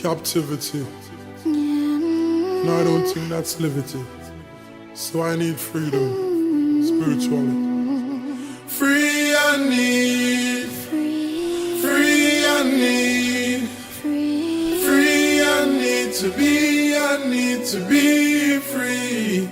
captivity. No, I don't think that's liberty. So I need freedom, spiritually. Free I need, free I need, free I need to be free.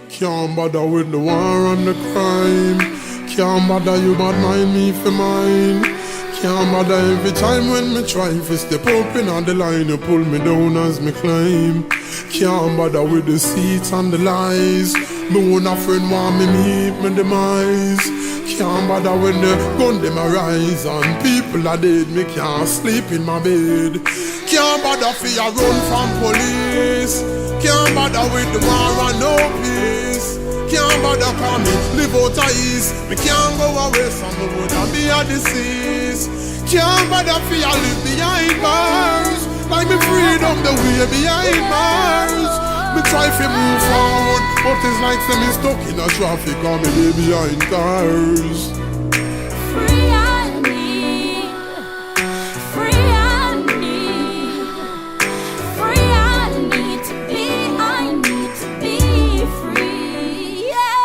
Can't bother with the war and the crime. Can't bother you but mind me for mine. Can't bother every time when me try to step up in on the line. You pull me down as me climb. Can't bother with the seats and the lies. Me own a friend want me meet me demise. Can't bother when the gun them arise and people are dead. Me can't sleep in my bed. Can't bother for you run from police. Can't bother with the war and no peace. Can't bother for me live out of east. Me can't go away from the wood and be a deceased. Can't bother for you live behind bars. Like me freedom the way behind bars. Me try to move forward, but it's like say me stuck in a traffic and me lay behind cars. Free I need, free I need, free I need to be free, yeah.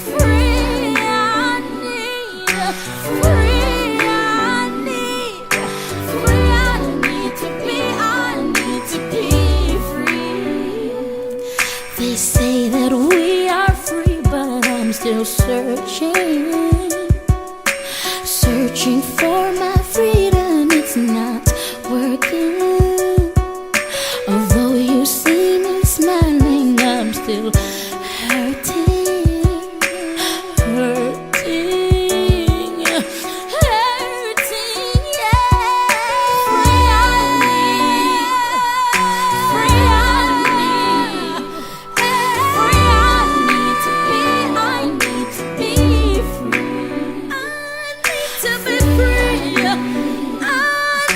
Free I need, free I need, free I need to be free. They say that we are free, but I'm still searching for my freedom. It's not working. Although you see me smiling, I'm still hurting, yeah. Free I need, free I need, free I need to be free. I need to be free. I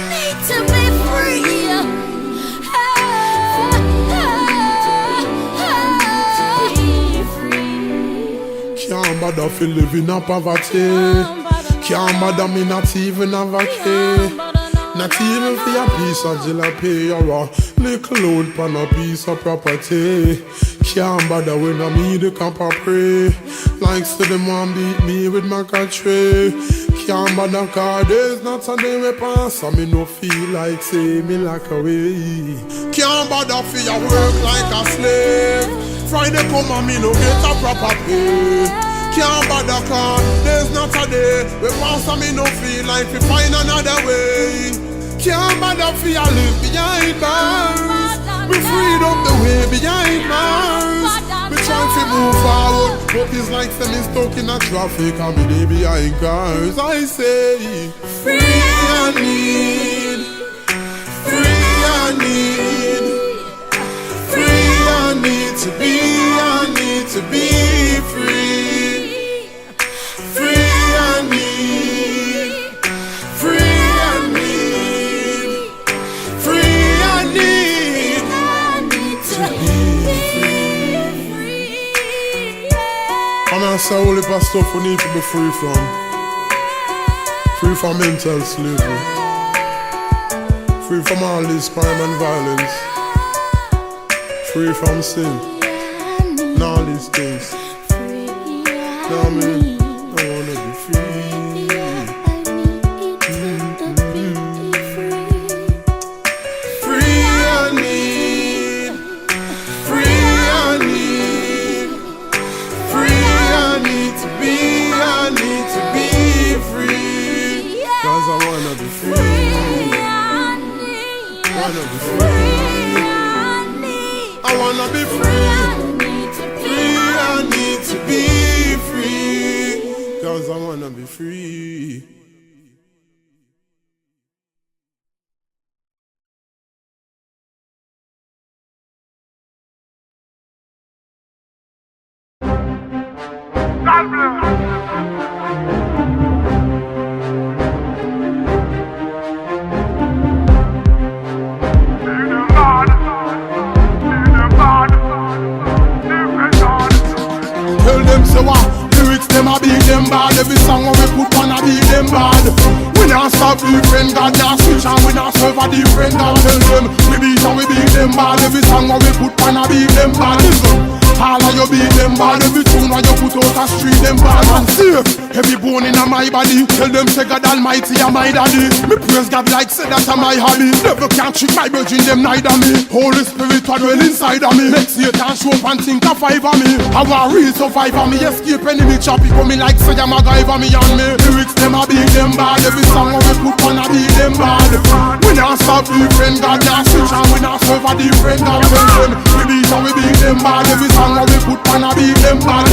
need to be free. Can't bother for living a poverty. Can't bother me not even have a key. Not even for a piece of jalapeno or a little load pan a piece of property. Can't bother when I meet the camp of pray. Like say them want beat me with my country. Can't bother cause there's not a day we pass and me no feel like say me like away. Can't bother for your work like a slave. Friday come and me no get a proper pay. Can't bother cause there's not a day we pass and me no feel like we find another way. Can't bother for your live behind bars. We freedom the way behind bars. We try to move forward, but it's like say me stuck in a traffic and me dey behind cars. I say free I need, free I need, free I need to be free. Free I need, free I need, free I need to be free. And I say only for stuff we need to be free from. Free from mental slavery. Free from all this crime and violence. Free from sin. And all these things. Now I mean, I wanna be free. Free I need, free I need, free I need to be free. Cause I wanna be free. Wanna be free. I wanna be free. Free I need to be free. Cause I wanna be free. God bless. Tell them say what lyrics them a beat them bad. Every song we put on a beat them bad. We not stop the friend God, not switch and we not serve a different God. Tell them, we beat and we beat them bad. Every song what we put on a beat them bad. Listen, all of you beat them bad. Every tune when you put out a street them bad. And safe, every bone in my body. Tell them say God Almighty and my daddy. Me praise God like say that's my hobby. Never can trick my virgin them neither me. Holy Spirit are dwell inside of me. Make Satan show up and think of five of me. I want real survivor me. Escape enemy choppy coming like say I'm a guy for me and me. Lyrics them a beat them bad. Every song we put on a beat them bad. We not stop different God, not switch and we not serve a different God. We beat and we beat them bad. Every song we put on a beat them bad.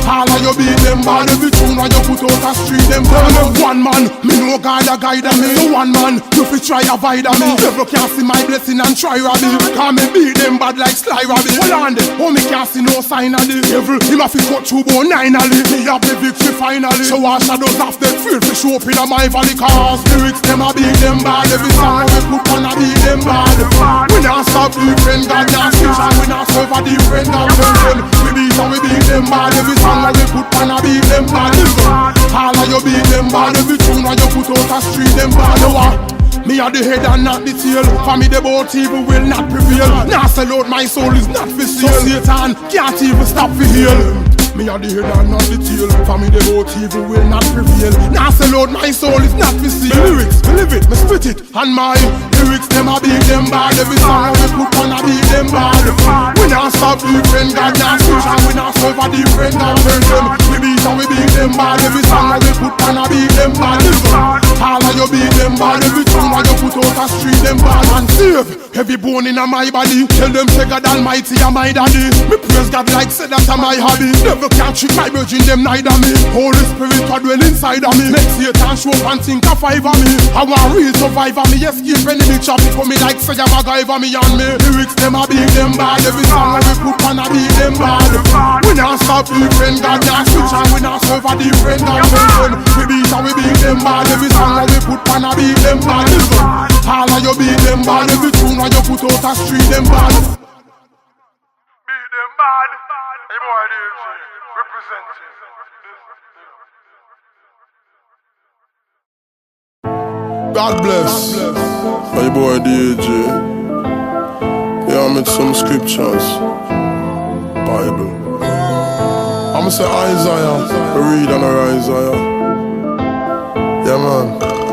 All of you beat them bad. Every tune when you put out a street them bad. One man, me no God a guide me. So one man, you fi try avoid me. Devil can't see my blessing and try rob me. Cause me beat them bad like Sly Robbie. Hold on there, oh me can't see no sign of the devil. Him a fi cut through bone finally. Me have the victory finally. So our shadows of death feel fi show up in my valley. Cause lyrics them a beat them bad. Every song we put on a beat them bad. We not stop different God, not switch and we not serve a different God. We beat and we beat them bad. Every song we put on a beat them bad. All of you beat them bad. Every tune when you put out a street them bad. Me are the head and not the tail. For me the both evil will not prevail. Now sell out my soul is not for sale. So Satan can't even stop for heal. Me are the head and not the tail. For me the both evil will not prevail. Now sell out my soul is not for sale. Me lyrics, me live it, me spit it. And my lyrics them a beat them bad. Every song we put on a beat them bad. We not stop different God, not switch and we not serve a different God. We beat and we beat them bad. Every song we put on a beat them bad. All of you beat them bad. Every tune when you put out a street them bad. And save every bone in my body. Tell them say God Almighty and my daddy. Me praise God like say that's my hobby. Never can trick my virgin them neither me. Holy Spirit are dwell inside of me. Make Satan show up and think of five of me. I want real survivor me. Escape enemy choppy coming like say I'm a guy for me and me. Lyrics them a beat them bad. Every song we put on a beat them bad. We not stop different God, not switch and we not serve a different God. We beat and we beat them bad. Every song we put on a beat them bad. All of you beat them bad. Every tune when you put out a street them bad. Beat them bad. Hey boy, DJ, representing. God bless. Hey boy DJ. Yeah, I made some scriptures. Bible. I'ma say Isaiah. Read and Isaiah. Yeah man.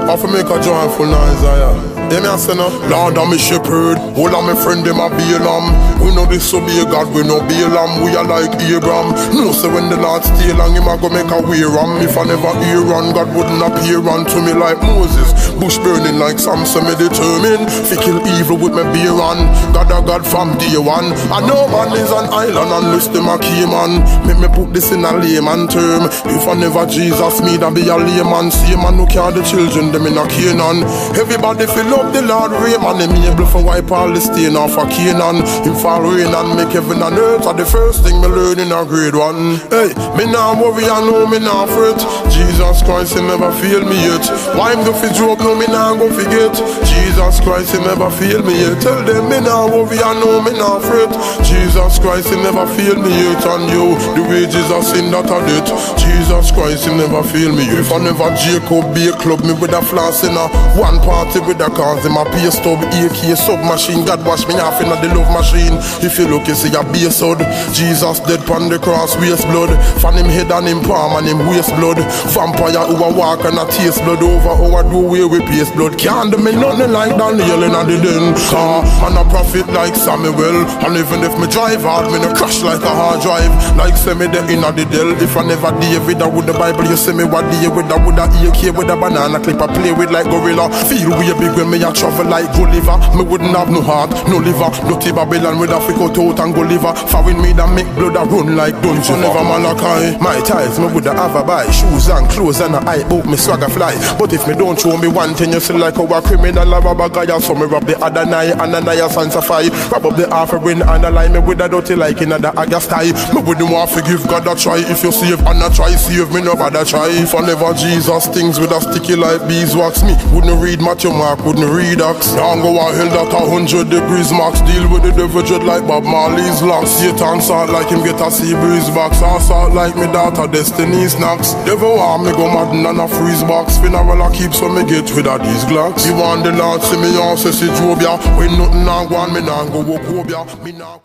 I for make a joyful Isaiah. Yeah, me a say no. Lord, I'm a shepherd. All of my friend them a Balaam. We know this so be a God, we know Balaam. We are like Abraham. No, so when the Lord stay long, him a go make a way ram. If I never hear on, God wouldn't appear unto me like Moses. Bush burning like Samson, me determined to kill evil with my beer on. God a God from day one. And no man is an island unless them a Cayman. Make me put this in a layman term. If I never Jesus me, then be a layman. See man who carry the children, them in a Canaan. Everybody feel up the Lord Raymond, him able for wipe all the stain off a Canaan. Him fall rain and make heaven and earth are the first thing me learn in a grade 1. Hey, me nah worry, I know me nah fret. Jesus Christ, he never fail me yet. Why him go fi joke, no me nah go forget. Jesus Christ, he never fail me yet. Tell them me nah worry, I know me nah fret. Jesus Christ, he never fail me yet. And you, the wages of sin that are debt. Jesus Christ, he never fail me yet. If I never Jacob be a club, me with a floss in a one party with a cause in my PS stub, AK submachine. God wash me off in the love machine. If you look, you see a base hood. Jesus dead pon the cross, waste blood. Fan him head and him palm and him waste blood. Vampire who a walk and a taste blood over how I do away with paste blood. Can't do me nothing like Daniel in the den. And a prophet like Samuel. And even if me drive hard, me no crash like a hard drive. Like say me the in the Dell. If I never David, I would the Bible. You say me what day with a would a AK with a banana clip. I play with like gorilla. Feel way big when me a travel like Gulliver. Me wouldn't have no heart, no liver. Dirty Babylon with a freak out and go liver. Following me that make blood a run like dungeon. Never Malachi. My ties, me woulda have a buy. Shoes and clothes and a eye book, me swagger fly. But if me don't show me one thing, you see like how a criminal a rob a guy. So me rob the other night and Ananias and Sapphire. Rob up the offering and a lie me with a dirty like in the August tie. Me wouldn't want to give God a try. If you save and a try, save me no bother try. If I never Jesus things with a sticky like beeswax, me wouldn't read Matthew, Mark, wouldn't me redux. Can't go a hell that 100 degrees max. Deal with the devil dread like Bob Marley's locks. Satan salt like him get a sea breeze box. Salt like me daughter Destiny snacks. Devil want me go mad and a freeze box. Funeral I keep so me get rid of these glocks. You want the Lord see me on say see Jobia. When nothing I want me nah go walk over. Me nah